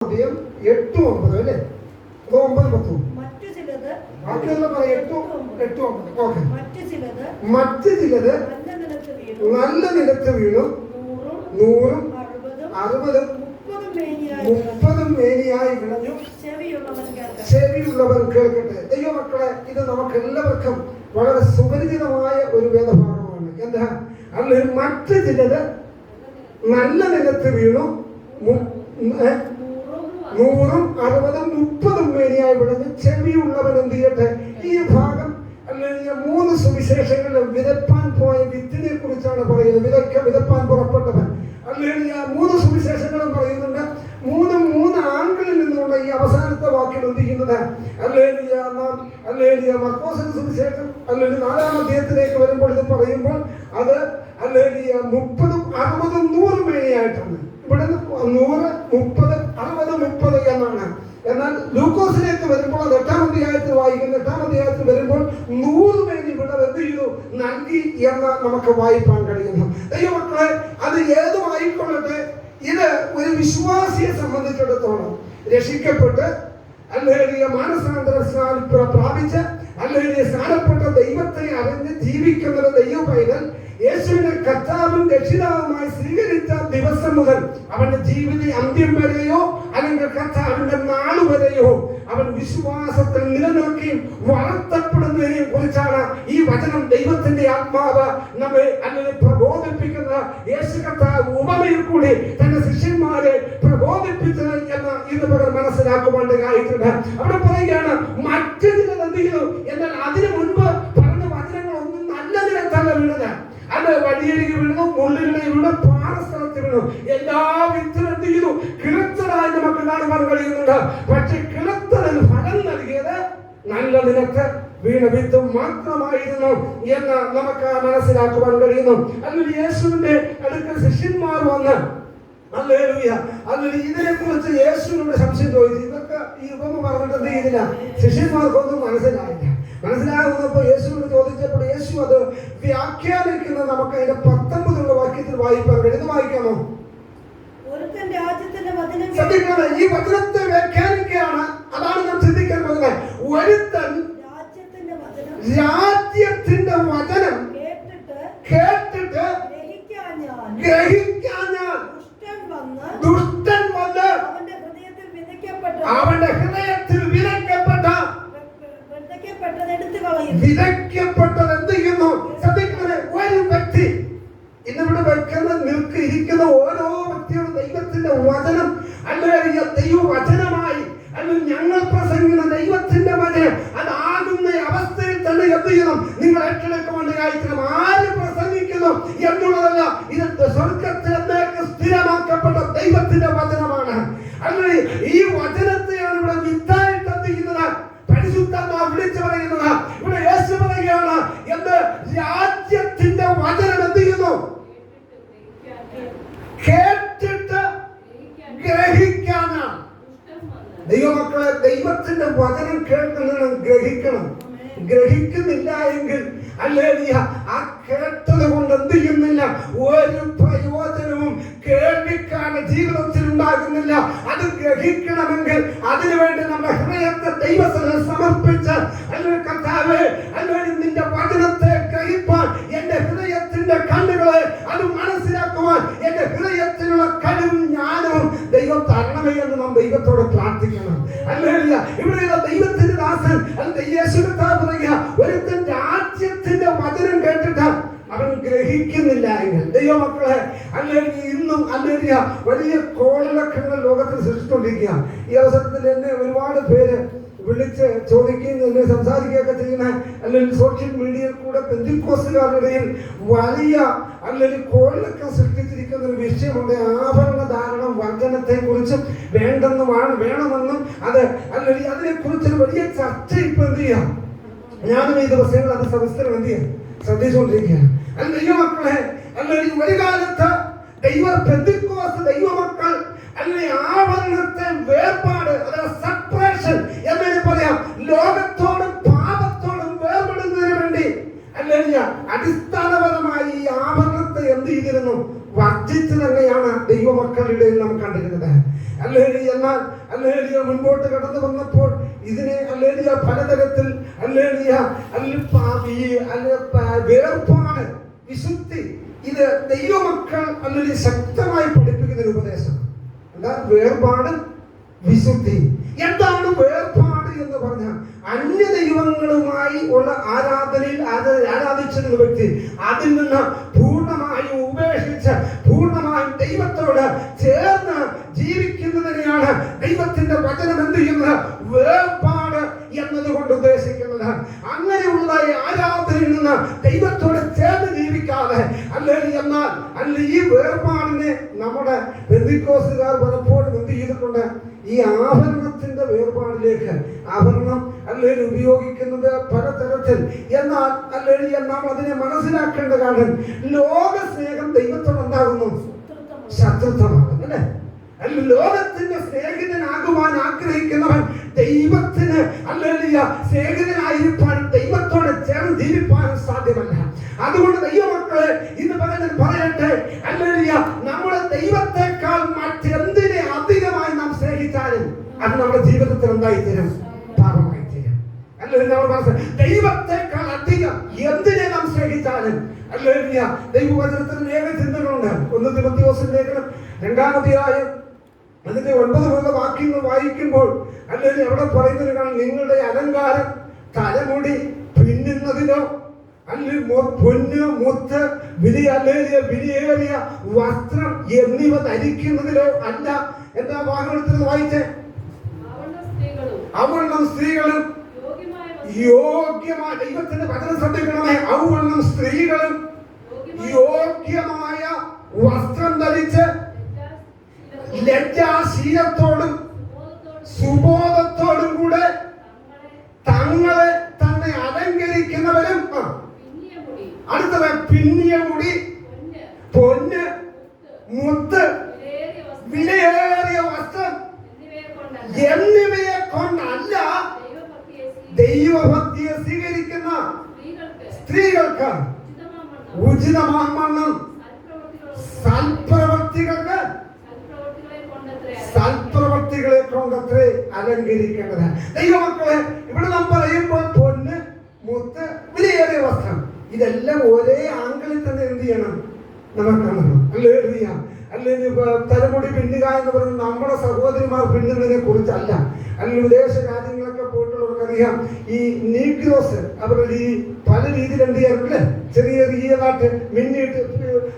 അധ്യായം 8-9 അല്ലേ? 9-10. ബാക്കിയെല്ലാം പറയാം. 8-9. ഓക്കെ. മറ്റു ചിലത് നല്ല നിലത്ത് വീണു 100, 60, 30 മേനിയായി വിളഞ്ഞു. ചെവിയുള്ളവൻ കേൾക്കട്ടെ. ദൈവമക്കളെ, ഇത് നമുക്ക് എല്ലാവർക്കും വളരെ സുപരിചിതമായ ഒരു വേദഭാഗമാണ്. എന്താ? അതിൽ മറ്റു ചിലത് നല്ല നിലത്ത് വീണു 100, 60, 30 മേനിയായി വിളഞ്ഞ് ചെവിയുള്ളവൻ എന്ത് ചെയ്യട്ടെ? ഈ ഭാഗം അല്ലെങ്കിൽ 3 സുവിശേഷങ്ങളിൽ വിതപ്പാൻ പോയ വിത്തിനെ കുറിച്ചാണ് പറയുന്നത്. വിതപ്പാൻ പുറപ്പെട്ടവൻ അല്ലെങ്കിൽ 3 സുവിശേഷങ്ങളും പറയുന്നുണ്ട്. 3 ആംഗിളിൽ നിന്നുള്ള ഈ അവസാനത്തെ വാക്യം എന്ത് ചെയ്യുന്നത്? അല്ലെങ്കിൽ മർക്കോസിന്റെ സുവിശേഷം അല്ലെങ്കിൽ 4-ാം അധ്യായത്തിലേക്ക് വരുമ്പോൾ ഇത് പറയുമ്പോൾ അത് അല്ലെങ്കിൽ 30, 60, 100 മേനിയായിട്ടാണ്. ഇവിടെ 100, 30, 60, 30 എന്നാണ്. എന്നാൽ ലൂക്കോസിലേക്ക് വരുമ്പോൾ അത് 8-ാം അധ്യായത്തിൽ വായിക്കുന്നു. 8-ാം അധ്യായത്തിൽ വരുമ്പോൾ 100 മേനി വിളവ് എന്ത് ചെയ്തു? നൽകി എന്ന് നമുക്ക് വായിപ്പാൻ കഴിയുന്നു. ദൈവമക്കളെ, അത് ഏതുമായിക്കൊള്ളട്ടെ, ഇത് ഒരു വിശ്വാസിയെ സംബന്ധിച്ചിടത്തോളം രക്ഷിക്കപ്പെട്ട് അല്ലെങ്കിൽ മാനസാന്തരം പ്രാപിച്ച് അല്ലെങ്കിൽ സ്നാനപ്പെട്ട ദൈവത്തെ അറിഞ്ഞ് ജീവിക്കുന്ന ദൈവ പൈതൽ യേശുവിനെ കർത്താവും രക്ഷിതാവുമായി സ്വീകരിച്ച ദിവസം മുതൽ അവന്റെ ജീവിത അന്ത്യം വരെയോ അല്ലെങ്കിൽ കർത്താവിന്റെ നാളു വരെയോ അവൻ വിശ്വാസത്തിൽ നിലനിൽക്കുകയും വളർത്തപ്പെടുന്നതിനെ കുറിച്ചാണ് ഈ വചനം ദൈവത്തിന്റെ ആത്മാവ് നമ്മെ അല്ലെങ്കിൽ പ്രബോധിപ്പിക്കുന്ന. യേശു കർത്താവ് ഉപമയിൽ കൂടി തന്റെ ശിഷ്യന്മാരെ പ്രബോധിപ്പിച്ചത് എന്ന് ഇതുപോലെ മനസ്സിലാക്കുവാനായിട്ടുണ്ട്. അവിടെ പറയുകയാണ് മറ്റു ചിലത് എന്ത് ചെയ്തു എന്നാൽ അതിനു മുൻപ് പറഞ്ഞ വചനങ്ങളൊന്നും നല്ല നിലത്തല്ല വീണത്. അത് വഴിയരികെ വീണു, മുള്ളിനിടയിൽ വീണു, പാറസ്ഥലത്ത് വീണു. എല്ലാ വിത്തും എന്ത് ചെയ്തു? കിളച്ചതായി നമുക്ക് കാണുവാൻ കഴിയുന്നുണ്ട്. പക്ഷെ കിളത്തലിന് ഫലം നൽകിയത് നല്ല നിലത്ത് വീണ വിത്തും മാത്രമായിരുന്നു എന്ന് നമുക്ക് മനസ്സിലാക്കുവാൻ കഴിയുന്നു. അല്ലെങ്കിൽ യേശുവിന്റെ അടുക്കൽ ശിഷ്യന്മാർ വന്ന് ഇതിനെ കുറിച്ച് യേശുവിനോട് സംശയം ചോദിച്ചു. ഇതൊക്കെ ഈ ഉപമ പറഞ്ഞിട്ട് എന്ത് ചെയ്തില്ല? ശിഷ്യന്മാർക്കൊന്നും മനസ്സിലായില്ല. മനസ്സിലാകുന്നപ്പോൾ യേശുവിനോട് ചോദിച്ചപ്പോൾ യേശു അത് വ്യാഖ്യാനിക്കുന്നത് നമുക്ക് അതിന്റെ 19 വാക്യത്തിൽ വായിപ്പാൻ കഴിയുന്നു. വായിക്കാമോ? ശ്രദ്ധിക്കണം, ഈ വചനത്തെ വ്യാഖ്യാനിക്കുകയാണ്. അതാണ് നാം ചിന്തിക്കാൻ പോകുന്നത്. ഒരുത്തൻ രാജ്യത്തിന്റെ വചനം കേട്ടിട്ട് ഗ്രഹിക്കാഞ്ഞാൽ ദുഷ്ടൻ വന്ന് അവന്റെ ഹൃദയത്തിൽ വിതയ്ക്കപ്പെട്ടത് എന്ത് ചെയ്യുന്നു? ശ്രദ്ധിക്കുന്നത്, ഒരു വ്യക്തി ഇന്നിവിടെ ഇരിക്കുന്ന ഓരോ വ്യക്തിയുടെ ദൈവത്തിന്റെ വചനം അല്ലെങ്കിൽ ദൈവവചനമായി അല്ലെങ്കിൽ ഞങ്ങൾ പ്രസംഗിക്കുന്ന ദൈവത്തിന്റെ വചനം അതാകുന്ന അവസ്ഥയിൽ തന്നെ എന്ത് ചെയ്യണം? നിങ്ങൾ ഏറ്റെടുക്കുവാനായിരിക്കണം. ആര് പ്രസംഗിക്കുന്നു എന്നുള്ളതല്ല, ഇത് സ്വർഗത്തിൽ എന്നേക്ക് സ്ഥിരമാക്കപ്പെട്ട ദൈവത്തിന്റെ വചനമാണ്. അല്ലെങ്കിൽ ഈ വചനത്തെയാണ് ഇവിടെ വിത്തായിട്ട് എന്ത് ചെയ്യുന്നത്? പരിശുദ്ധാത്മാവ് വിളിച്ചു പറയുന്നത്. ഇവിടെ യേശു പറയുകയാണ് എന്ത്? രാജ്യത്തിന്റെ വചനം എന്ത് ചെയ്യുന്നു? കേട്ടിട്ട് ഗ്രഹിക്കാനാണ്. ദൈവമക്കളെ, ദൈവത്തിന്റെ വചനം കേൾക്കണം, ഗ്രഹിക്കണം. ഗ്രഹിക്കുന്നില്ല എങ്കിൽ അല്ലെങ്കിൽ ആ കേട്ടത് കൊണ്ട് എന്ത് ചെയ്യുന്നില്ല? ഒരു പ്രയോജനവും കേൾവിക്കാരുടെ ജീവിതത്തിൽ ഉണ്ടാകുന്നില്ല. അത് ഗ്രഹിക്കണമെങ്കിൽ അതിനുവേണ്ടി നമ്മുടെ ഹൃദയത്തെ ദൈവത്തിന് സമർപ്പിച്ച് അല്ലെങ്കിൽ കർത്താവേ, അല്ലെങ്കിൽ നിന്റെ വചനത്തെ ഗ്രഹിപ്പാൻ എന്റെ ഹൃദയത്തിന്റെ കണ്ണുകളെ അത് മനസ്സിലാക്കുവാൻ എന്റെ ഹൃദയത്തിലുള്ള കഴിവും ജ്ഞാനവും ദൈവം തരണമേ എന്ന് നാം ദൈവത്തോട് പ്രാർത്ഥിക്കണം. അല്ലെങ്കിൽ ഇവിടെ ദൈവത്തിന്റെ ദാസൻ യേശു കർത്താവ് പറയുക, ഒരുത്തൻ രാജ്യത്തിന്റെ വചനം കേട്ടിട്ട് അവൻ ഗ്രഹിക്കുന്നില്ല എങ്കിൽ ദൈവമക്കളെ, അല്ലെങ്കിൽ ഇന്നും അല്ലെങ്കിൽ വലിയ കോളിളക്കങ്ങൾ ലോകത്തിൽ സൃഷ്ടിച്ചുകൊണ്ടിരിക്കുക. ഈ അവസരത്തിൽ എന്നെ ഒരുപാട് പേര് വിളിച്ച് ചോദിക്കുകയും എന്നെ സംസാരിക്കുകയൊക്കെ ചെയ്യുന്ന അല്ലെങ്കിൽ സോഷ്യൽ മീഡിയയിൽ കൂടെ പെന്തിക്കോസ്തുകാരുടെ ഇടയിൽ വലിയ അല്ലെങ്കിൽ കോളിളക്കം സൃഷ്ടിച്ചിരിക്കുന്ന ഒരു വിഷയമുണ്ട്. ആഭരണ ധാരണം വർധനത്തെ കുറിച്ചും വേണമെന്നും അത് അല്ലെങ്കിൽ അതിനെ കുറിച്ചൊരു വലിയ ചർച്ച ഇപ്പൊ എന്ത് ചെയ്യാം? ഞാനും ഈ ദിവസങ്ങൾ അത് സവിസ്തരം എന്ത് ചെയ്യാം? ശ്രദ്ധിച്ചുകൊണ്ടിരിക്കുകയാണ്. അല്ലെങ്കിൽ ദൈവമക്കളെ, അല്ലെങ്കിൽ ഒരു കാലത്ത് ദൈവമക്കൾ അല്ലെങ്കിൽ ആവരണത്തെ വേർപാട്, അതായത് സെപ്പറേഷൻ എന്ന് പറയാം, ലോകത്തോടും പാപത്തോടും വേർപെടുന്നതിന് വേണ്ടി അല്ലെങ്കിൽ അടിസ്ഥാനപരമായി ഈ ആവരണത്തെ എന്ത് ചെയ്തിരുന്നു? വർദ്ധിച്ചു തന്നെയാണ് ദൈവമക്കളുടെ നാം കണ്ടിരുന്നത്. അല്ലെങ്കിൽ എന്നാൽ ഹല്ലേലൂയ മുൻപോട്ട് കടന്നു വന്നപ്പോൾ ഇതിനെ ഹല്ലേലൂയ പലതരത്തിൽ ഹല്ലേലൂയ വേർപാട്, വിശുദ്ധി, ഇത് ദൈവമക്കൾ ഹല്ലേലൂയ ശക്തമായി പഠിപ്പിക്കുന്ന ഒരു ഉപദേശം. എന്താ വേർപാട്, വിശുദ്ധി? എന്താണ് വേർപാട് എന്ന് പറഞ്ഞാൽ അന്യ ദൈവങ്ങളുമായി ഉള്ള ആരാധനയിൽ ആരാധിച്ചിരുന്ന വ്യക്തി അതിൽ നിന്ന് പൂർണ്ണമായും ഉപേക്ഷിച്ച് പൂർണ്ണമായും ദൈവത്തോട് ചേർന്ന് ജീവിക്കുന്നതിനെയാണ് ദൈവത്തിന്റെ വചനം എന്ത് ചെയ്യുന്നത്? വേർപാട് എന്നതുകൊണ്ട് ഉദ്ദേശിക്കുന്നത്. അങ്ങനെയുള്ള ആരാധനയിൽ നിന്ന് ദൈവത്തോട് ചേർന്ന് ജീവിക്കാതെ എന്നാൽ ഈ വേർപാടിനെ നമ്മുടെ പെന്തിക്കോസ്തുകാർ പലപ്പോഴും എന്ത് ചെയ്തിട്ടുണ്ട്? ഈ ആഭരണത്തിന്റെ വേർപാടിലേക്ക് ആഭരണം ഉപയോഗിക്കുന്നത് പലതരത്തിൽ. എന്നാൽ നാം അതിനെ മനസ്സിലാക്കേണ്ട കാരണം ലോക സ്നേഹം ദൈവത്തോട് ഉണ്ടാകുന്നു ശത്രുത്വമാണ്, അല്ലെ? ലോകത്തിന്റെ സ്നേഹിതനാകുവാൻ ആഗ്രഹിക്കുന്നവൻ ദൈവത്തിന് സ്നേഹിതനായിരിക്കാനും ദൈവത്തോട് ചേർന്ന് ജീവിക്കാനും സാധ്യമല്ല. അതുകൊണ്ട് ദൈവമക്കളെ ഇന്ന് പറയട്ടെ, നമ്മുടെ ദൈവത്തെക്കാൾ മറ്റെന്തിനെ അധികമായി നാം സ്നേഹിച്ചാലും അത് നമ്മുടെ ജീവിതത്തിൽ എന്തായിത്തീരും? പാപമായി തീരും. ദൈവത്തെക്കാൾ അധികം എന്തിനെ നാം സ്നേഹിച്ചാലും ദൈവവചനത്തിന് അനേക ചിന്തകളുണ്ട്. 1 തിമോഥെയോസിന്റെ ലേഖനം 2-ാം അധ്യായം അതിന്റെ 9 മുതൽ വാക്യങ്ങൾ വായിക്കുമ്പോൾ അവിടെ പറയുന്നത് കാണാം, നിങ്ങളുടെ അലങ്കാരം തലമുടി പിന്നുന്നതിനോ പൊന്ന്, മുത്ത്, വിലയേറിയ വസ്ത്രം എന്നിവ ധരിക്കുന്നതിലോ അല്ല. എന്താ വാഹനത്തിൽ വായിച്ചേ? അവണ്ണം സ്ത്രീകളും യോഗ്യമായ, ദൈവത്തിന്റെ വചനം ശ്രദ്ധിക്കണമേ, അവണ്ണം സ്ത്രീകളും യോഗ്യമായ വസ്ത്രം ധരിച്ച് ലജ്ജാശീലത്തോടും സുബോധത്തോടും കൂടെ തങ്ങളെ തന്നെ അലങ്കരിക്കുന്നവരും. അടുത്തത് പിന്നിയ മുടി, പൊന്ന്, മുത്ത്, വിലയേറിയ വസ്ത്രം എന്നിവയെ കൊണ്ടല്ല ദൈവഭക്തിയെ സ്വീകരിക്കുന്ന സ്ത്രീകൾക്ക് ഉചിതമാവണ്ണം സൽപ്രവർത്തികളെ കൊണ്ടത്രേ അലങ്കരിക്കേണ്ടത്. ദൈവമക്കളെ ഇവിടെ നാം പറയുമ്പോൾ പൊന്ന്, മുത്ത്, വിലയേറിയ വസ്ത്രം, ഇതെല്ലാം ഒരേ ആംഗിളിൽ തന്നെ എന്ത് ചെയ്യണം? നമുക്ക് കാണണം. അല്ലെങ്കിൽ തലമുടി പിന്നുക എന്ന് പറയുന്നത് നമ്മുടെ സഹോദരിമാർ പിന്നുന്നതിനെ കുറിച്ചല്ല. അല്ലെങ്കിൽ വിദേശ രാജ്യങ്ങളൊക്കെ പോയിട്ടുള്ളവർക്കറിയാം, ഈ നീഗ്രോസ് അവരുടെ ഈ പല രീതിയിൽ എന്ത് ചെയ്യാറില്ലേ? ചെറിയ റിയലായിട്ട് മിന്നിട്ട്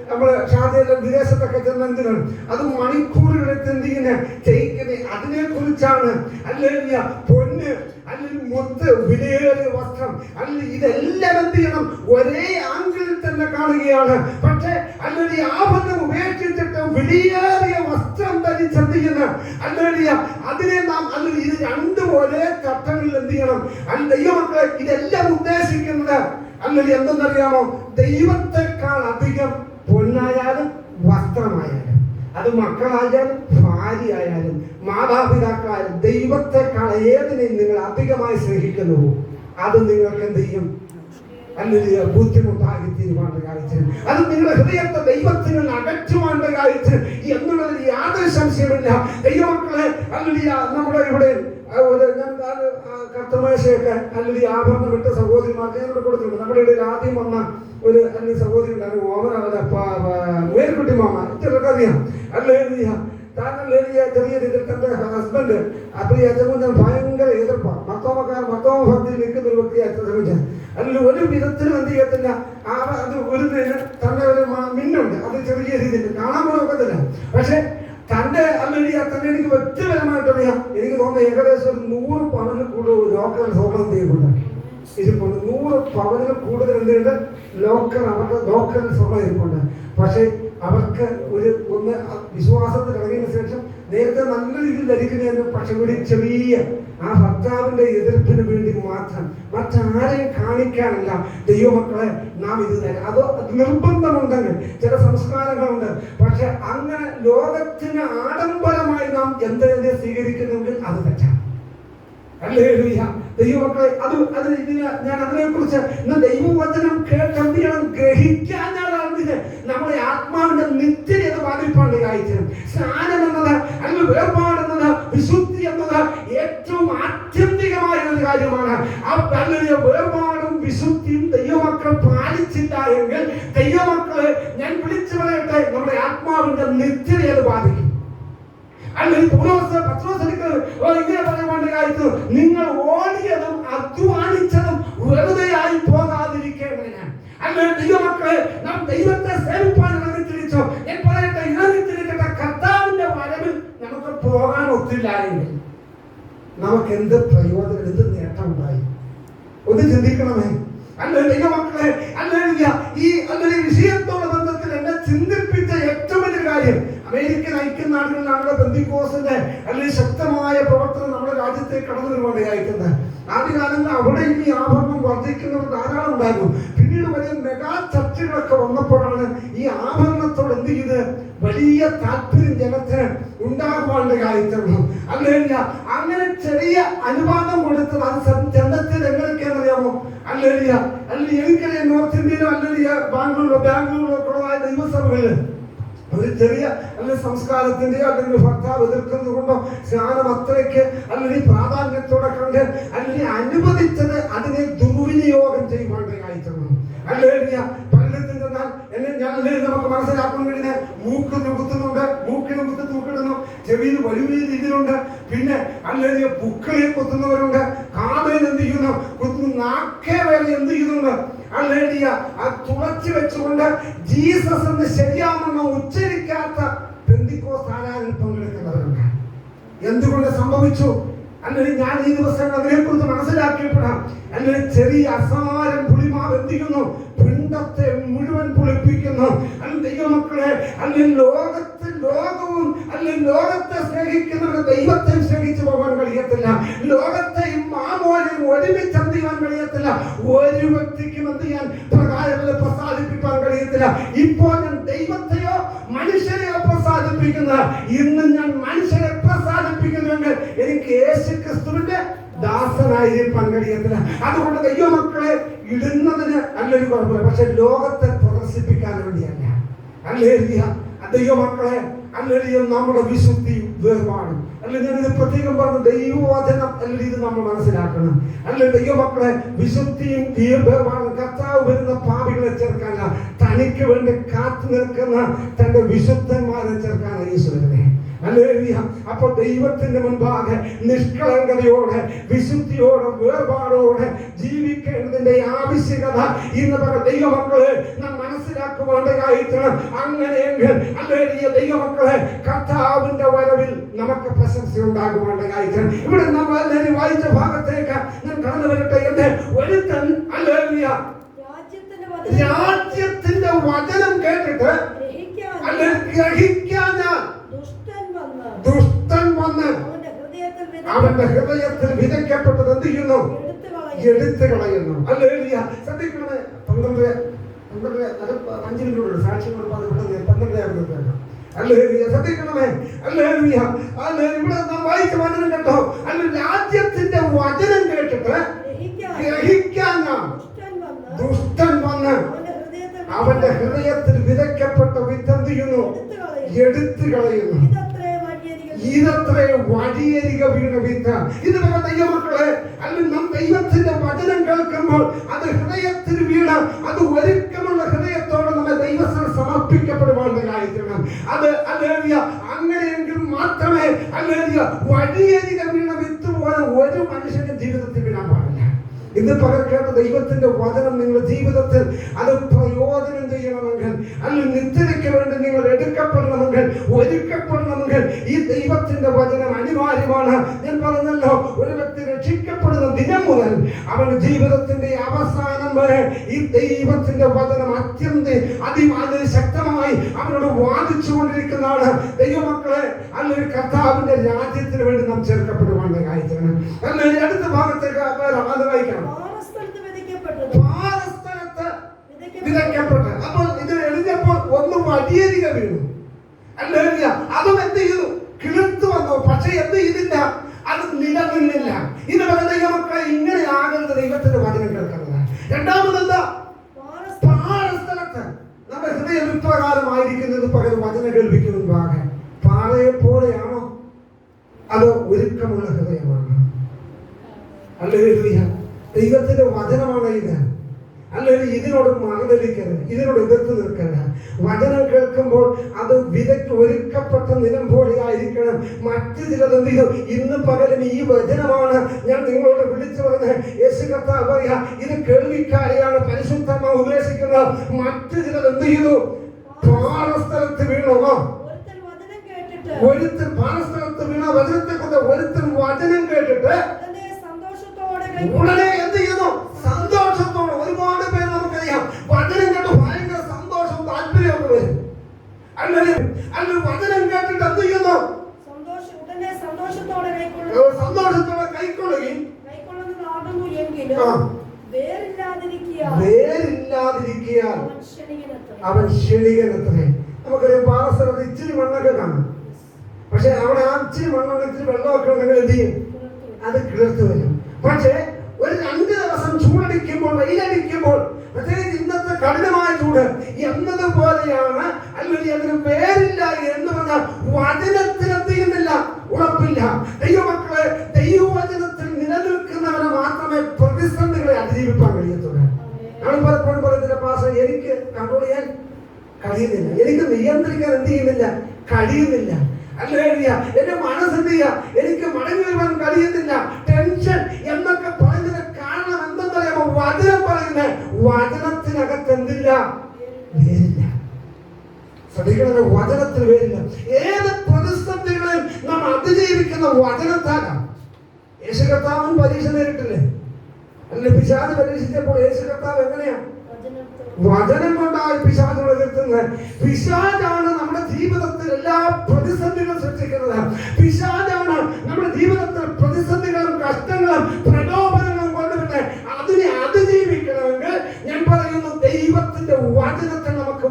നമ്മള് ഷാദയിലെ വിദേശത്തൊക്കെ ചെന്ന് എന്തിനാണ് അത് മണിക്കൂറുകളെത്തി എന്ത് ചെയ്യുന്നത്? ചെയ്യിക്കുന്നത്. അതിനെ കുറിച്ചാണ് അല്ലെങ്കിൽ പൊന്ന്, അല്ലെങ്കിൽ മുത്ത്, വിലയേറിയ വസ്ത്രം, അല്ലെങ്കിൽ ഇതെല്ലാം എന്ത് ചെയ്യണം? ഒരേ ആംഗിളിൽ തന്നെ കാണുകയാണ്. പക്ഷെ അല്ലെങ്കിൽ ആഭരണം ഉപേക്ഷിച്ചിട്ട് വിലയേറിയ വസ്ത്രം ധരിച്ചെന്ത് ചെയ്യുന്ന അതിനെ നാം അല്ലെങ്കിൽ ഇത് രണ്ടും ഒരേ ചട്ടങ്ങളിൽ എന്ത് ചെയ്യണം? ദൈവമക്കളെ ഇതെല്ലാം ഉദ്ദേശിക്കുന്നത് അല്ലെങ്കിൽ എന്തെന്നറിയാമോ? ദൈവത്തെക്കാൾ അധികം പൊന്നായാലും വസ്ത്രമായാലും, അത് മക്കളായാലും ഭാര്യയായാലും മാതാപിതാക്കളായാലും ദൈവത്തെക്കാൾ ഏതിനെയും നിങ്ങൾ അധികമായി സ്നേഹിക്കുന്നുവോ അത് നിങ്ങൾക്ക് എന്ത് ചെയ്യും? അല്ലെങ്കിൽ ബുദ്ധിമുട്ടായി തീരുമാന കാര്യത്തിൽ അത് നിങ്ങളുടെ ഹൃദയത്തെ ദൈവത്തിൽ അകറ്റുവാൻ്റെ കാര്യത്തിൽ എന്നുള്ളതിൽ യാതൊരു സംശയമില്ല. ദൈവമക്കളെ അല്ലെങ്കിൽ നമ്മുടെ ഇവിടെ കർത്തമേശയൊക്കെ അല്ലെങ്കിൽ ആഭരണം വിട്ട സഹോദരിമാർക്ക് ഞങ്ങളുടെ കൊടുത്തിട്ടുണ്ട്. നമ്മുടെ ഇടയിൽ ആദ്യം വന്ന ഒരു അല്ലെങ്കിൽ സഹോദരി ഉണ്ടായിരുന്നു, മേൽക്കുട്ടി മാമ, ഇതൊക്കെ അല്ലെങ്കിൽ ചെറിയ രീതിയിൽ തന്റെ ഹസ്ബൻഡ് അപ്രിയ അച്ഛൻ ഭയങ്കര എതിർപ്പാണ്. മത്തോമ ഭക്തിയിൽ നിൽക്കുന്ന ഒരു വ്യക്തി അച്ഛൻ അതിൽ ഒരു വിധത്തിലും എന്ത് ചെയ്യത്തില്ല. അത് ഒരു തന്റെ ഒരു മിന്നുണ്ട്, അത് ചെറിയ രീതിയിൽ കാണാൻ പോകത്തില്ല. പക്ഷെ തന്റെ അല്ലെങ്കിൽ തന്നെ എനിക്ക് വ്യക്തിപരമായിട്ടറിയാം, എനിക്ക് തോന്നുന്നത് ഏകദേശം 100 പവനിൽ കൂടുതൽ ലോക്കൽ സ്വർണ്ണം ചെയ്യുന്നുണ്ട്. ഇരിപ്പുണ്ട് 100 പവനിൽ കൂടുതൽ എന്തുണ്ട്? അവരുടെ ലോക്കൽ സ്വർണ്ണം ഇരിപ്പുണ്ട്. പക്ഷെ അവർക്ക് ഒന്ന് വിശ്വാസത്തിൽ ഇറങ്ങിയതിനു ശേഷം നേരത്തെ നല്ല രീതിയിൽ ധരിക്കുന്നതിന് പക്ഷെ ഒരു ചെറിയ ആ ഭർത്താവിന്റെ എതിർപ്പിന് വേണ്ടി മാത്രം, മറ്റാരെയും കാണിക്കാനല്ല. ദൈവമക്കളെ നാം ഇത് അതോ നിർബന്ധമുണ്ടെങ്കിൽ ചില സംസ്കാരങ്ങളുണ്ട്. പക്ഷെ അങ്ങനെ ലോകത്തിന് ആഡംബരമായി നാം എന്തിനെ സ്വീകരിക്കുന്നെങ്കിൽ അത് തെറ്റാണ്. ദൈവമക്കളെ ഞാൻ അതിനെ കുറിച്ച് ദൈവവചനം കേട്ടെന്ത് ചെയ്യണം? ഗ്രഹിക്കാൻ നമ്മുടെ ആത്മാവിന്റെ നിത്യത ബാധിപ്പാണ്ട് കാഴ്ച സ്നാനം എന്നത് അല്ലെങ്കിൽ വേർപാടെന്നത് വിശുദ്ധി ഏറ്റവും ആത്യന്തികമായ ഒരു കാര്യമാണ്. ആ വേർപാടും വിശുദ്ധിയും ദൈവമക്കൾ പാലിച്ചില്ല എങ്കിൽ ദൈവമക്കളെ ഞാൻ വിളിച്ചു പറയട്ടെ, നമ്മുടെ ആത്മാവിന്റെ നിത്യതയെ അത് ബാധിക്കും. അല്ലെങ്കിൽ ഇങ്ങനെ പറയുവാണ്ടായിരുന്നു, നിങ്ങൾ ഓടിയതും അധ്വാനിച്ചതും വെറുതെയായി പോകാതിരിക്കേണ്ടതിന്. അല്ലെങ്കിൽ ദൈവമക്കളെ നാം ദൈവത്തെ സേവിപ്പാൻ ഇറങ്ങിത്തിരിച്ചോ? ഞാൻ പറയട്ടെ, ഇറങ്ങിത്തിരിക്കട്ടെ, കർത്താവിന്റെ വരവിൽ നമുക്ക് പോകാൻ ഒത്തില്ല എങ്കിൽ നമുക്ക് എന്ത് പ്രയോജനം, എന്ത് നേട്ടം ഉണ്ടായി? ഒന്ന് ചിന്തിക്കണമേ. അല്ലെങ്കിൽ ദൈവമക്കളെ, അല്ലെങ്കിൽ ഈ വിഷയത്തോട് ബന്ധത്തിൽ എന്നെ ചിന്തിപ്പിച്ച ഏറ്റവും വലിയ കാര്യം, അമേരിക്കൻ ഐക്യനാടുകളിലാണല്ലോ പെന്തിക്കോസിന്റെ അല്ലെങ്കിൽ ശക്തമായ പ്രവർത്തനം നമ്മുടെ രാജ്യത്തേക്ക് കടന്നു വരുവാനായിരിക്കുന്നത്. ആദ്യകാലങ്ങളിൽ അവിടെയും ഈ ആഭരണം വർദ്ധിക്കുന്നവർ ധാരാളം ഉണ്ടായിരുന്നു. പിന്നീട് വലിയ മെഗാ ചർച്ചകളൊക്കെ വന്നപ്പോഴാണ് ഈ ആഭരണത്തോട് എന്ത് ചെയ്ത് വലിയ താല്പര്യം ജനത്തിന് ഉണ്ടാകുവാനായിരുന്നു. അല്ലെങ്കിൽ അങ്ങനെ ചെറിയ അനുവാദം കൊടുത്തത് അത് ചെന്നെത്തിയത് എങ്ങനെയൊക്കെയാണെന്നറിയാമോ? അല്ലെങ്കിൽ എനിക്കറിയാം, നോർത്ത് ഇന്ത്യയിലോ അല്ലെങ്കിൽ ബാംഗ്ലൂരിലോ ഉള്ളതായ ദൈവസഭകളിൽ ഒരു ചെറിയ അല്ലെങ്കിൽ സംസ്കാരത്തിന്റെയോ അല്ലെങ്കിൽ ഭർത്താവ് എതിർക്കുന്നത് കൊണ്ടോ സ്നാനം അത്രയ്ക്ക് അല്ലെങ്കിൽ പ്രാധാന്യത്തോടെ കണ്ട് അല്ലെങ്കിൽ അനുവദിച്ചത് അതിനെ ദുർവിനിയോഗം ചെയ്യുവാനായിരുന്നു. അല്ലെങ്കിൽ പലയിടത്തും ചെന്നാൽ നമുക്ക് മനസ്സിലാക്കാൻ വേണ്ടി മൂക്ക് കുത്തുന്നുണ്ട്, മൂക്കിന് കുത്തി തൂക്കിടുന്നു, ചെവിയിൽ വലിയ രീതിയിലുണ്ട്, പിന്നെ അല്ലെങ്കിൽ പുക്കളിൽ കുത്തുന്നവരുണ്ട്, കാതയിൽ എന്ത് ചെയ്യുന്നു കുത്തുന്നു, നാക്കേ വരെ എന്ത് ചെയ്യുന്നുണ്ട്, അല്ലെങ്കിൽ ആ തുളച്ചു വെച്ചുകൊണ്ട് ജീസസ് എന്ന് ശരിയാണെന്ന് ഉച്ചരിക്കാത്ത പെന്തിക്കോസ്ത് ആരാധനയിൽ പങ്കെടുക്കുന്നവരുണ്ട്. എന്തുകൊണ്ട് സംഭവിച്ചു? അല്ലെങ്കിൽ ഞാൻ ഈ ദിവസങ്ങൾ അതിനെക്കുറിച്ച് മനസ്സിലാക്കിയപ്പോഴാണ്, അല്ലെങ്കിൽ ചെറിയ അസാരം പുളിമാവ് എന്ത് ചെയ്യുന്നു, പിണ്ടത്തെ മുഴുവൻ പുളിപ്പിക്കുന്നു. അല്ലെങ്കിൽ ദൈവമക്കളെ, അല്ലെങ്കിൽ ലോകവും അല്ലെങ്കിൽ ലോകത്തെ സ്നേഹിക്കുന്നവർക്ക് ദൈവത്തെ സ്നേഹിച്ചു പോകാൻ കഴിയത്തില്ല. ലോകത്തെയും മാമോനെയും ഒരുമിച്ച് എന്ത് ചെയ്യാൻ കഴിയത്തില്ല. ഒരു വ്യക്തിക്കും എന്ത് ചെയ്യാൻ പ്രകാരങ്ങളെ പ്രസാദിപ്പിക്കാൻ കഴിയത്തില്ല. ഇപ്പോൾ ഞാൻ ദൈവത്തെയോ മനുഷ്യരെയോ പ്രസാദിപ്പിക്കുന്ന, ഇന്ന് ഞാൻ മനുഷ്യരെ പ്രസാദിപ്പിക്കുന്നുവെങ്കിൽ എനിക്ക് യേശുക്രിസ്തുവിന്റെ ദാസനായിരിക്കാൻ കഴിയത്തില്ല. അതുകൊണ്ട് ദൈവമക്കളെ ഇടുന്നതിന് നല്ലൊരു കുഴപ്പമില്ല, പക്ഷെ ലോകത്തെ പ്രദർശിപ്പിക്കാൻ വേണ്ടിയല്ല. അല്ലെങ്കിൽ ദൈവമക്കളെ, അല്ലെങ്കിൽ നമ്മുടെ വിശുദ്ധി വേർപാടും, അല്ലെങ്കിൽ ഞാനിത് പ്രത്യേകം പറഞ്ഞു, ദൈവവചനം അല്ലെങ്കിൽ ഇത് നമ്മൾ മനസ്സിലാക്കണം. അല്ലെങ്കിൽ ദൈവമക്കളെ, വിശുദ്ധിയും വേർപാടും കർത്താവ് വരുന്ന പാപികളെ ചേർക്കാനല്ല, തനിക്ക് വേണ്ടി കാത്തു നിൽക്കുന്ന തന്റെ വിശുദ്ധന്മാരെ ചേർക്കാനാണ് യേശു വരുന്നത്. അപ്പോൾ ദൈവത്തിന്റെ മുൻപാകെ നിഷ്കളങ്കതയോടെ വിശുദ്ധിയോടെ വേർപാടോടെ ജീവിക്കേണ്ടതിന്റെ ആവശ്യകത ഇന്ന് ദൈവമക്കളെ നാം മനസ്സിലാക്കുവാനായിട്ടാണ്. അങ്ങനെയെങ്കിൽ അല്ലെങ്കിൽ ദൈവമക്കളെ, കർത്താവിന്റെ വരവിൽ നമുക്ക് പ്രശംസ ഉണ്ടാകുവാനായിട്ടാണ്. ഇവിടെ നമ്മൾ വായിച്ച ഭാഗത്തേക്ക് ഞാൻ കടന്നു വരട്ടെ. എന്റെ ഒരുത്തൻ അല്ലെങ്കിൽ രാജ്യത്തിന്റെ വചനം കേട്ടിട്ട് ഗ്രഹിക്കാൻ ദുഷ്ടൻ വന്ന് അവന്റെ ഹൃദയത്തിൽ വിതയ്ക്കപ്പെട്ടത് എന്ത് ചെയ്യുന്നു? എടുത്തു കളയുന്നു. അല്ലെങ്കിൽ ശ്രദ്ധിക്കണമേ, 5 മിനിറ്റ് സാക്ഷ്യം കൊടുക്കാൻ 12 അല്ലെങ്കിൽ ശ്രദ്ധിക്കണമേ. അല്ലെങ്കിൽ ഇവിടെ നാം വായിച്ച വചനം കേട്ടോ, അല്ലെങ്കിൽ രാജ്യത്തിന്റെ വചനം കേട്ടിട്ട് ഗ്രഹിക്കാൻ ദുഷ്ടൻ വന്ന് അവന്റെ ഹൃദയത്തിൽ വിതയ്ക്കപ്പെട്ട വിത്ത് എന്ത് ചെയ്യുന്നു? എടുത്തു കളയുന്നു. ഇതത്രേ വഴിയരിക വീണ വിത്ത്. ഇത് ദൈവമക്കളെ, അല്ലെങ്കിൽ നാം ദൈവത്തിന്റെ വചനം കേൾക്കുമ്പോൾ അത് ഹൃദയത്തിൽ വീണ് അത് ഒരുക്കമുള്ള ഹൃദയത്തോടെ നമ്മെ ദൈവത്തിന് സമർപ്പിക്കപ്പെടുവാനായിരിക്കണം. അത് അല്ലെങ്കിൽ അങ്ങനെയെങ്കിൽ മാത്രമേ അല്ലെങ്കിൽ വഴിയരിക വീണ വിത്ത് പോലെ ഒരു മനുഷ്യന്റെ ജീവിതത്തിൽ വീഴാൻ പാടില്ല. ഇത് പറക്കേണ്ട ദൈവത്തിന്റെ വചനം നിങ്ങളുടെ ജീവിതത്തിൽ അത് പ്രയോജനം ചെയ്യണമെങ്കിൽ, അല്ലെങ്കിൽ നിത്യതയ്ക്ക് വേണ്ടി നിങ്ങൾ എടുക്കപ്പെടണമെങ്കിൽ, ഒരുക്കപ്പെടണമെങ്കിൽ ഈ ദൈവത്തിന്റെ വചനം അനിവാര്യമാണ്. ഞാൻ പറഞ്ഞല്ലോ, ഒരു വ്യക്തി രക്ഷിക്കപ്പെടുന്ന ദിനം മുതൽ അവന്റെ ജീവിതത്തിന്റെ അവസാനം വരെ ഈ ദൈവത്തിന്റെ വചനം അതിശക്തമായി അവനോട് വാദിച്ചു കൊണ്ടിരിക്കുന്നതാണ്. ദൈവമക്കളെ, അല്ലെങ്കിൽ കർത്താവിന്റെ രാജ്യത്തിന് വേണ്ടി നാം ചേർക്കപ്പെടുവാനുള്ള കാര്യമാണ്. അല്ലെങ്കിൽ അടുത്ത ഭാഗത്തേക്ക് അത് വായിക്കണം. വിതയ്ക്കപ്പെട്ട്. അപ്പോൾ ഇത് എഴുതിയപ്പോൾ ഒന്ന് വഴിയരിക വീണു. അല്ലെങ്കിൽ അതും എന്ത് ചെയ്തു? കിളുത്തു വന്നു. പക്ഷെ എന്ത് ചെയ്തില്ല? അത് നിലനിന്നില്ല. ഇത് ദൈവമക്കളെ, ഇങ്ങനെ ആകരുത് ദൈവത്തിന്റെ വചനം കേൾക്കുന്നത്. രണ്ടാമതെന്താ? പാറസ്ഥലത്ത് നമ്മുടെ ഹൃദയം ഇപ്രകാരമായിരിക്കുന്നത് പകരം വചനം കേൾപ്പിക്കുന്നത് പാറയെ പോലെയാണോ? അത് ഒരുക്കമുള്ള ഹൃദയമാണ്. ഹല്ലേലൂയ. ദൈവത്തിന്റെ വചനമാണ് ഇത്. അല്ലെങ്കിൽ ഇതിനോട് മറുതലിക്കരുത്, ഇതിനോട് എതിർത്ത് നിൽക്കരുത്. വചനം കേൾക്കുമ്പോൾ അത് വിതയ്ക്ക് ഒരുക്കപ്പെട്ട നിലം പോലെ ആയിരിക്കണം. മറ്റു ചിലത് എന്ത് ചെയ്തു? ഇന്ന് പകലും ഈ വചനമാണ് ഞാൻ നിങ്ങളോട് വിളിച്ചു പറഞ്ഞത്. യേശു കർത്താവ് പറയാ, ഇത് കേൾവിക്കാരെയാണ് പരിശുദ്ധമായി ഉദ്ദേശിക്കുന്നത്. മറ്റു ചിലത് എന്ത് ചെയ്തു? പാറസ്ഥലത്ത് വീണോ? ഒരുത്തൻ പാറസ്ഥലത്ത് വീണ വചനത്തെ കൊണ്ട് ഒരുത്തൻ വചനം കേട്ടിട്ട് ഉടനെ എന്ത് ചെയ്യുന്നു? സന്തോഷത്തോടെ. ഒരുപാട് പേര് നമുക്കറിയാം വചനം കേട്ട് ഭയങ്കര സന്തോഷവും താല്പര്യമൊക്കെ വരും. അല്ലെങ്കിൽ വചനം കേട്ടിട്ട് എന്ത് ചെയ്യുന്നു? സന്തോഷത്തോടെ കൈക്കൊള്ളുകയും വേരില്ലാതിരിക്കാൻ അവൻ ക്ഷണികനത്രേ. നമുക്കറിയാം പാറസ്ഥലത്ത് ഇച്ചിരി മണ്ണൊക്കെ കാണും. പക്ഷെ അവിടെ ആ ഇച്ചിരി മണ്ണുണ്ട്, ഇച്ചിരി വെള്ളമൊക്കെ ഉണ്ടെങ്കിൽ എന്ത് ചെയ്യും? അത് കിളിർത്ത് വരും. പക്ഷേ ഒരു 2 ദിവസം ചൂടടിക്കുമ്പോൾ, വെയിലടിക്കുമ്പോൾ, പ്രത്യേകിച്ച് ഇന്നത്തെ കഠിനമായ ചൂട് എന്നതുപോലെയാണ്. അല്ലെങ്കിൽ അതിന് പേരില്ല എന്ന് പറഞ്ഞാൽ വചനത്തിന് എന്ത് ചെയ്യുന്നില്ല? ഉറപ്പില്ല. ദൈവമക്കളെ, ദൈവവചനത്തിൽ നിലനിൽക്കുന്നവരെ മാത്രമേ പ്രതിസന്ധികളെ അതിജീവിക്കാൻ കഴിയത്തുള്ളൂ. നമ്മൾ പലപ്പോഴും പറയുന്നില്ല, പാസ്റ്റർ എനിക്ക് കൺട്രോൾ ചെയ്യാൻ കഴിയുന്നില്ല, എനിക്ക് നിയന്ത്രിക്കാൻ എന്ത് ചെയ്യുന്നില്ല? കഴിയുന്നില്ല. ഹല്ലേലൂയ. എന്റെ മനസ്സെന്ത് ചെയ്യുക? എനിക്ക് മടങ്ങി വരുവാൻ കഴിയുന്നില്ല, ടെൻഷൻ എന്നൊക്കെ പറയുന്നതിന് കാരണം എന്തെന്നറിയാമോ? വചനം പറയുന്നത്. വചനത്തിനകത്ത് എന്തില്ല? വേരില്ല. ശ്രദ്ധിക്കണം, വചനത്തിൽ വേരില്ല. ഏത് പ്രതിസന്ധികളെയും നാം അതിജീവിക്കുന്ന വചനത്താലാണ്. യേശു കർത്താവിന് പരീക്ഷ നേരിട്ടില്ലേ? അല്ലെങ്കിൽ പിശാച് പരീക്ഷിച്ചപ്പോൾ യേശു കർത്താവ് എങ്ങനെയാ? വചനം കൊണ്ടാണ് പിശാചുകളെ എതിർക്കുന്നത്. പിശാചാണ് നമ്മുടെ ജീവിതത്തിൽ എല്ലാ പ്രതിസന്ധികളും സൃഷ്ടിക്കുന്നത്. പിശാചാണ് നമ്മുടെ ജീവിതത്തിൽ പ്രതിസന്ധികളും കഷ്ടങ്ങളും പ്രലോഭനങ്ങളും കൊണ്ടുവരുന്നത്. അതിനെ അതിജീവിക്കണമെങ്കിൽ ഞാൻ പറയുന്നു, ദൈവത്തിന്റെ വചനത്തെ നമുക്ക്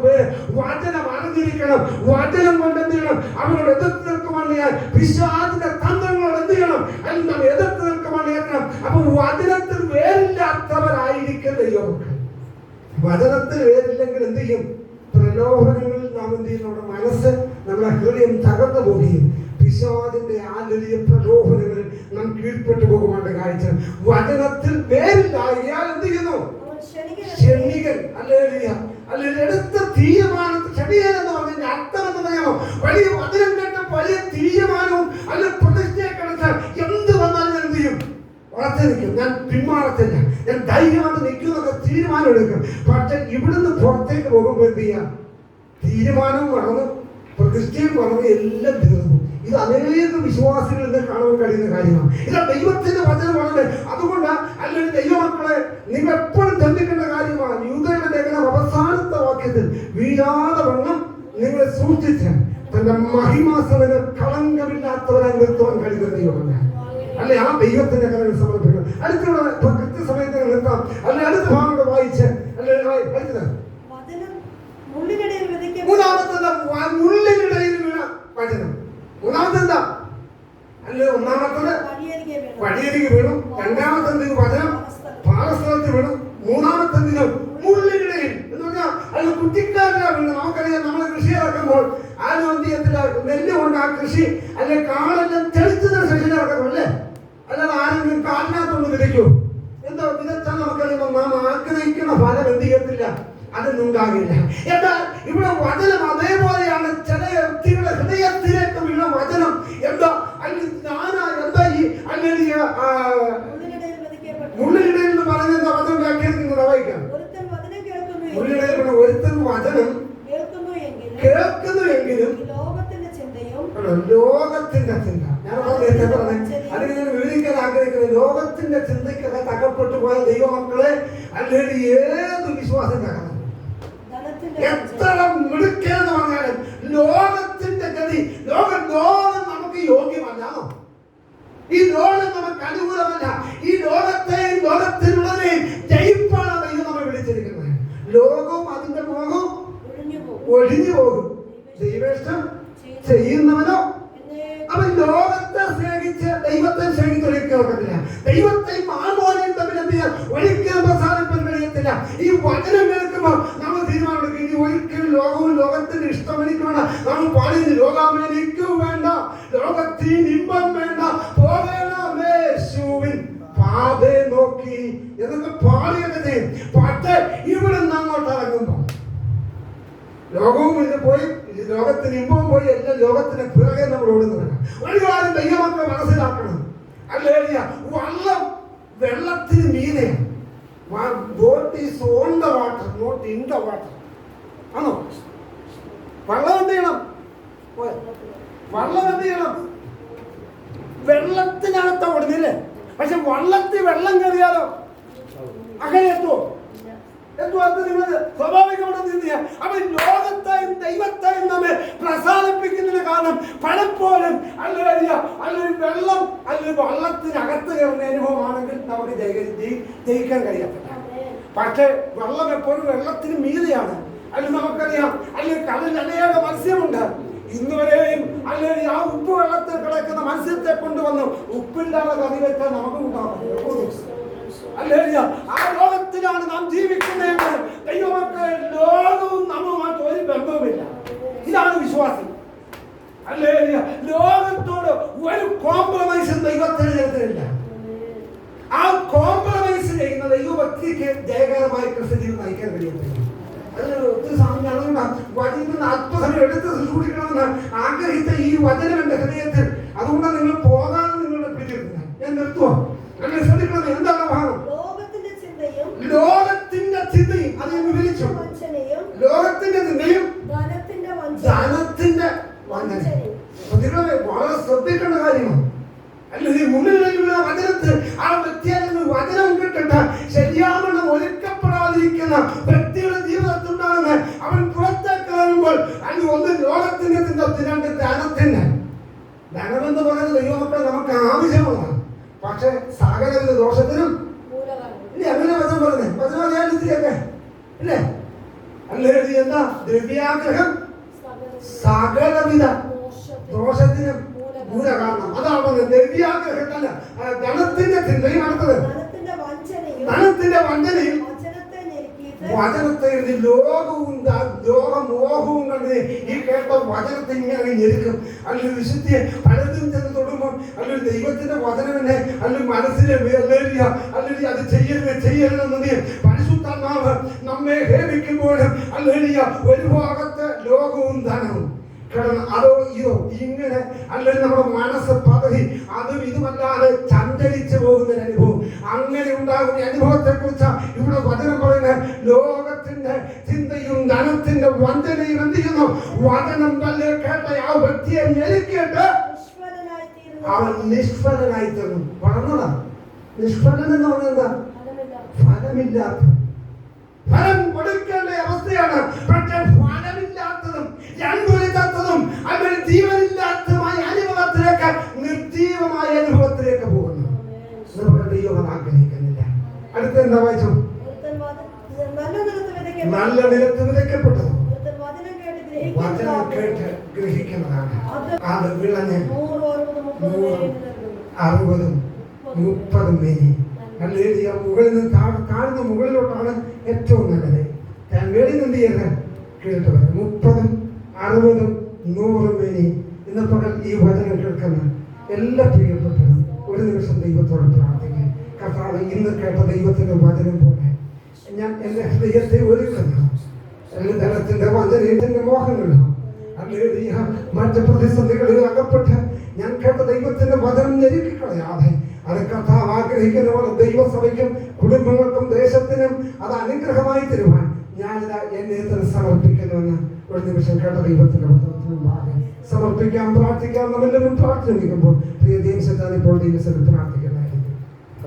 വചനം അറിഞ്ഞിരിക്കണം. വചനം കൊണ്ട് എന്ത് ചെയ്യണം? അവനോട് എതിർത്ത് നിൽക്കുവാൻ പിശാചിന്റെ തന്ത്രങ്ങളോട് എന്ത് ചെയ്യണം? അതിൽ നാം എതിർത്ത് നിൽക്കുവാൻ ഏൽക്കണം. അപ്പൊ വചനത്തിൽ വേറില്ലാത്തവരായിരിക്കും ദൈവമക്കൾ. വചനത്തിൽ വേരില്ലെങ്കിൽ എന്ത് ചെയ്യും? പ്രലോഭനങ്ങളിൽ നാം എന്ത് ചെയ്യും? നമ്മുടെ മനസ്സ്, നമ്മുടെ ഹൃദയം തകർന്നു പോവുകയും പിശാചിന്റെ ആ വലിയ പ്രലോഭനങ്ങളിൽ നാം കീഴ്പ്പെട്ടു പോകുവാണ്ട് കാഴ്ച. വചനത്തിൽ വേരില്ലായാൽ എന്ത് ചെയ്യുന്നു? ക്ഷണികൻ. ഹല്ലേലൂയ. അല്ലെങ്കിൽ എടുത്ത തീരുമാനത്തിൽ ക്ഷണികൻ എന്ന് പറഞ്ഞതിന്റെ അർത്ഥം എന്ന് പറയാമോ? വലിയ വചനം കേട്ട വലിയ തീരുമാനവും അല്ലെ പ്രതിഷ്ഠയൊക്കെ എടുത്താൽ എന്ത് വന്നാലും ഞാൻ എന്ത് ചെയ്യും? ഉറച്ചു നിൽക്കും. ഞാൻ പിന്മാറത്തില്ല, ഞാൻ ധൈര്യമായിട്ട് നിൽക്കുന്നൊക്കെ തീരുമാനം എടുക്കും. പക്ഷെ ഇവിടുന്ന് പുറത്തേക്ക് പോകുമ്പോൾ എന്ത് ചെയ്യാം? തീരുമാനവും മറന്ന് പ്രതിഷ്ഠയും മറന്ന് എല്ലാം തീർന്നു. ഇത് അനേക വിശ്വാസികളിൽ നിന്ന് കാണാൻ കഴിയുന്ന കാര്യമാണ്. ഇത് ദൈവത്തിന്റെ വചനമാണ്. അതുകൊണ്ട് അല്ലെങ്കിൽ ദൈവമക്കളെ, നിങ്ങൾ എപ്പോഴും ചിന്തിക്കേണ്ട കാര്യമാണ്. യൂദയുടെ ലേഖനം അവസാനത്തെ വാക്യത്തിൽ വീഴാതെ വണ്ണം നിങ്ങളെ സൂക്ഷിച്ച് തന്റെ മഹിമാസനങ്ങൾ കളങ്കമില്ലാത്തവരായി നിർത്തുവാൻ കഴിയുന്ന ദൈവമല്ല. അല്ലെ, ആ ദൈവത്തിന്റെ കരങ്ങൾ സമർപ്പിക്കണം. അടുത്തുള്ള കൃത്യസമയത്ത് നിർത്താം. അല്ലെ, അടുത്ത ഭാഗം വായിച്ച് അല്ലെ അടുത്തത് മുള്ളിനിടയിൽ വീണ വചനം. മൂന്നാമത്തെ അല്ലെ, ഒന്നാമത്തത് വഴിയരികെ വീണു. രണ്ടാമത്തെ വചനം പാറസ്ഥലത്ത് വീണു. മൂന്നാമത്തെ മുള്ളിനിടയിൽ എന്ന് പറഞ്ഞാൽ അത് കുട്ടിക്കാരനാ വീണു. നമുക്കറിയാം, നമ്മൾ കൃഷി ഇറക്കുമ്പോൾ ആരും എന്ത് ചെയ്യത്തില്ല, നെല്ല് കൊണ്ട് ആ കൃഷി അല്ലെ കാളെല്ലാം തെളിച്ചതിന് ശേഷം ഇറക്കണം അല്ലേ? അല്ലാതെ ആരെങ്കിലും കാലിനകത്തൊന്ന് വിതയ്ക്കൂ. എന്താ വിതച്ചാൽ നമുക്കറിയുമ്പോൾ നാം ആഗ്രഹിക്കുന്ന ഫലം എന്ത് ചെയ്യത്തില്ല, അതൊന്നും ഉണ്ടാകില്ല. എന്നാൽ ഇവിടെ വചനം അതേപോലെയാണ്. ചില വ്യക്തികളുടെ ഹൃദയത്തിലേക്ക് വീണ വചനം എന്താ? അല്ലെങ്കിൽ ഞാനാ എന്താ ഈ അല്ലെങ്കിൽ മുള്ളിനിടയിൽ എന്ന് പറഞ്ഞ വചനം വ്യാഖ്യാനിക്കുന്നത് വായിക്കാം. മുള്ളിനിടയിൽ ഒരുത്തൻ വചനം കേൾക്കുന്നു എങ്കിലും ലോകത്തിന്റെ ചിന്ത, ഞാൻ അല്ലെങ്കിൽ ഞാൻ വിവരിക്കാൻ ആഗ്രഹിക്കുന്നത്, ലോകത്തിന്റെ ചിന്തയ്ക്കൊക്കെ തകർപ്പെട്ടു പോയ ദൈവമക്കളെ അല്ലെങ്കിൽ ഏത് വിശ്വാസം തകർന്നു എത്ര മിടുക്കെന്ന് പറഞ്ഞാലും ലോകത്തിന്റെ ഗതി, ലോകം നമുക്ക് യോഗ്യമല്ലാണോ? ഈ ലോകം നമുക്ക് അനുകൂലമല്ല. ഈ ലോകത്തെയും ലോകത്തിലുള്ളതിനെയും ജയിപ്പാണ് ദൈവം നമ്മെ വിളിച്ചിരിക്കുന്നത്. ലോകവും അതിന്റെ മോഹവും ഒഴിഞ്ഞു പോകും. ദൈവേഷ്ടം ചെയ്യുന്നവനോ അവൻ ലോകത്തെ സ്നേഹിച്ച് ദൈവത്തെ സ്നേഹിച്ച് ഒരിക്കലും ദൈവത്തെയും ആത്മാവിനെയും തമ്മിൽ എന്ത് ചെയ്യാൻ ഒരിക്കലും പ്രസാദിപ്പാൻ കഴിയത്തില്ല. ഈ വചനം കേൾക്കുമ്പോൾ നമ്മൾ തീരുമാനം ഇനി ഒരിക്കലും ലോകവും ലോകത്തിന്റെ ഇഷ്ടം എനിക്ക് വേണ്ട. നമ്മൾ പാടിയത് ലോകാമേനിക്കും വേണ്ട, ലോകത്തിന് ഇമ്പം വേണ്ട, ഇവിടെ നിന്ന് അങ്ങോട്ട് ഇറങ്ങുമ്പോൾ ലോകവും ഇത് പോയി, ലോകത്തിന് ഇമ്പവും പോയി, എല്ലാം ലോകത്തിന് പിറകെ നമ്മൾ ഓടുന്നവരാണ്. ഒരു കാര്യം ദൈവമക്കൾ മനസ്സിലാക്കണം, ഹല്ലേലൂയ, വെള്ളത്തിന് മീതെയാണ്. Boat is on the water, not in the water. ആണോ? വള്ളം എന്ത് ചെയ്യണം? വള്ളം എന്ത് ചെയ്യണം? വെള്ളത്തിനകത്ത് ഓടുന്നില്ലേ? പക്ഷെ വള്ളത്തിൽ വെള്ളം കയറിയാലോ അങ്ങനെ എത്തുമോ? നിങ്ങൾ സ്വാഭാവികമായിട്ട് ചിന്തിക്കുക. അപ്പൊ ലോകത്തെയും ദൈവത്തെയും നമ്മെ പ്രസാദിപ്പിക്കുന്നതിന് കാരണം പലപ്പോഴും അല്ലെങ്കിൽ വെള്ളം അല്ലെങ്കിൽ വള്ളത്തിനകത്ത് കയറുന്ന അനുഭവമാണെങ്കിൽ നമുക്ക് ജയിക്കാൻ കഴിയത്തില്ല. പക്ഷെ വെള്ളം എപ്പോഴും വെള്ളത്തിന് മീതെയാണ്. അല്ലെങ്കിൽ നമുക്കറിയാം, അല്ലെങ്കിൽ കടലിൽ അനേക മത്സ്യമുണ്ട്. ഇന്നുവരെയും അല്ലെങ്കിൽ ആ ഉപ്പ് വെള്ളത്തിൽ കിടക്കുന്ന മത്സ്യത്തെ കൊണ്ടുവന്ന് ഉപ്പില്ലാതെ കറി വെച്ചാൽ നമുക്ക് ഉണ്ടാകും. ആ ലോകത്തിലാണ് നാം ജീവിക്കുന്നതെങ്കിൽ ദൈവമക്കൾ ലോകവും നമ്മുമായിട്ട് ഒരു ബന്ധവുമില്ല. ഇതാണ് വിശ്വാസം. ലോകത്തോട് ഒരു കോംപ്രമൈസും ദൈവത്തിന് ചെയ്തിട്ടില്ല. ആ കോംപ്രമൈസ് ചെയ്യുന്ന ദൈവഭക്തിക്ക് ജയകരമായി ക്രിസ്ത്യൻ നയിക്കാൻ കഴിയത്തില്ല. അല്പസമയം എടുത്ത് സൂക്ഷിക്കണമെന്ന് ആഗ്രഹിച്ച ഈ വചനം എന്റെ ഹൃദയത്തിൽ, അതുകൊണ്ടാണ് നിങ്ങൾ പോകാതെ നിങ്ങളുടെ പിടിച്ചിരുന്നത്. ഞാൻ നിർത്തുവോ? ശ്രദ്ധിക്കണം. എന്താണ് ഭാഗം? ലോകത്തിന്റെ ചിന്തയും അത് വിവരിച്ചു. ലോകത്തിന്റെ ചിന്തയും ധനത്തിന്റെ വഞ്ചനയും. വളരെ ശ്രദ്ധിക്കേണ്ട കാര്യമാണ്. അല്ലെങ്കിൽ മുന്നിലുള്ള വചനത്തിൽ ആ വ്യത്യാസങ്ങൾ വചനം കിട്ടട്ടെ ശരിയാവണ്ണം ഒരുക്കപ്പെടാതിരിക്കുന്ന വ്യക്തിയുടെ ജീവിതത്തിലുണ്ടാകുന്ന അവൻ പുറത്തേക്ക് വരുമ്പോൾ അതിന് ഒന്ന് ലോകത്തിന്റെ ചിന്ത, രണ്ട് ധനത്തിന്റെ. ധനമെന്ന് പറയുന്നത് ദൈവമക്കൾ നമുക്ക് ആവശ്യമുള്ളതാണ്. പക്ഷെ സകലവിധ ദോഷത്തിനും ഇല്ലേ? അങ്ങനെ വചനം പറഞ്ഞേ, വചനം അറിയാതിരിയൊക്കെ ഇല്ലേ? അല്ലേ? എന്താ? ദ്രവ്യാഗ്രഹം സകലവിധ ദോഷത്തിനും മൂലകാരണം. അതാണ് ദ്രവ്യാഗ്രഹത്തല്ല, ധനത്തിന്റെ ചിന്തയും അടുത്തത് ധനത്തിന്റെ വഞ്ചനയും വചനത്തെ ലോകവും ലോകമോഹവും കണ്ട് ഈ കേട്ട വചനത്തെ ഇങ്ങനെ ഞെരുക്കും. അല്ലെങ്കിൽ വിശുദ്ധിയെ പലതും ചെന്ന് തൊടുമ്പോൾ അല്ലെങ്കിൽ ദൈവത്തിന്റെ വചനമെന്നെ അല്ലെങ്കിൽ മനസ്സിനെ അല്ലെങ്കിൽ അത് ചെയ്യരുതെന്ന് പരിശുദ്ധാത്മാവ് നമ്മെ ഹേമിക്കുമ്പോഴും അല്ലെങ്കിൽ ഒരു ഭാഗത്ത് ലോകവും ധനവും കിടന്ന് അതോ ഇതോ ഇങ്ങനെ അല്ലെങ്കിൽ നമ്മുടെ മനസ്സ് പതറി അതും ഇതുമല്ലാതെ ചഞ്ചലിച്ചു പോകുന്ന അനുഭവം. അങ്ങനെ ഉണ്ടാകുന്ന അനുഭവത്തെ കുറിച്ച് ഇവിടെ വചനം പറയുന്ന ലോകത്തിന്റെ ചിന്തയും ധനത്തിന്റെ വഞ്ചനയും എന്ത് ചെയ്യുന്നു? വചനം തന്നെ കേട്ട ആ വ്യക്തിയെ ഞെരുക്കിയിട്ട് അവൻ നിഷ്ഫലനായി തീർന്നു. പറഞ്ഞതാ നിഷ്ഫലൻ എന്ന് പറഞ്ഞാ ഫലമില്ലാത്ത, ഫലം കൊടുക്കേണ്ട അവസ്ഥയാണ്. പക്ഷെ ഫലമില്ലാത്തതും രണ്ടുലില്ലാത്തതും അവർ ജീവനില്ലാത്തതുമായ അനുഭവത്തിലേക്ക്, നിർജീവമായ അനുഭവത്തിലേക്ക് പോകുന്നു. നമ്മുടെ ദൈവം ആഗ്രഹിക്കുന്നില്ല. അടുത്ത എന്താ വായിച്ചു? നല്ല നിലത്ത് വിതയ്ക്കപ്പെട്ടത് വചനം കേട്ട് ഗ്രഹിക്കുന്നതാണ്. അത് വിളഞ്ഞ് 60, 30 മേനി. മുകളിൽ നിന്ന് താഴ്ന്ന മുകളിലോട്ടാണ് ഏറ്റവും നല്ലത്. വെളിയിൽ നിന്ന് ചെയ്യരുത്, കേട്ട് വരാം. 30, 60, 100 മേനി. ഇന്ന് പകൽ ഈ വചനം കേൾക്കുന്ന എല്ലാ പ്രിയപ്പെട്ടവരും ഒരു നിമിഷം ദൈവത്തോട് പ്രാർത്ഥിക്കുക. കർത്താവേ, ഇന്ന് കേട്ട ദൈവത്തിന്റെ വചനം പോലെ ഞാൻ എന്റെ ഹൃദയത്തെ ഒരുക്കുന്നു. ധനത്തിന്റെ വചനത്തിന്റെ മോഹങ്ങളോ അല്ലെങ്കിൽ മറ്റ് പ്രതിസന്ധികളിൽ അകപ്പെട്ട് ഞാൻ കേട്ട ദൈവത്തിന്റെ വചനം ഞെരുക്കിക്കളയാതെ അത് കർത്താവ് ആഗ്രഹിക്കുന്ന പോലെ ദൈവസഭയ്ക്കും കുടുംബങ്ങൾക്കും ദേശത്തിനും അത് അനുഗ്രഹമായി തരുവാൻ ഞാനിതാ എന്നെ തന്നെ സമർപ്പിക്കുന്നുവെന്ന് ഒരു നിമിഷം കേട്ട ദൈവത്തിന്റെ വചനത്തിന് മുമ്പാകെ സമർപ്പിക്കാം, പ്രാർത്ഥിക്കാം. നമ്മളെല്ലാവരും പ്രാർത്ഥിക്കുമ്പോൾ പ്രിയ ദൈവം ഇപ്പോൾ ദൈവത്തിൽ പ്രാർത്ഥിക്കാം.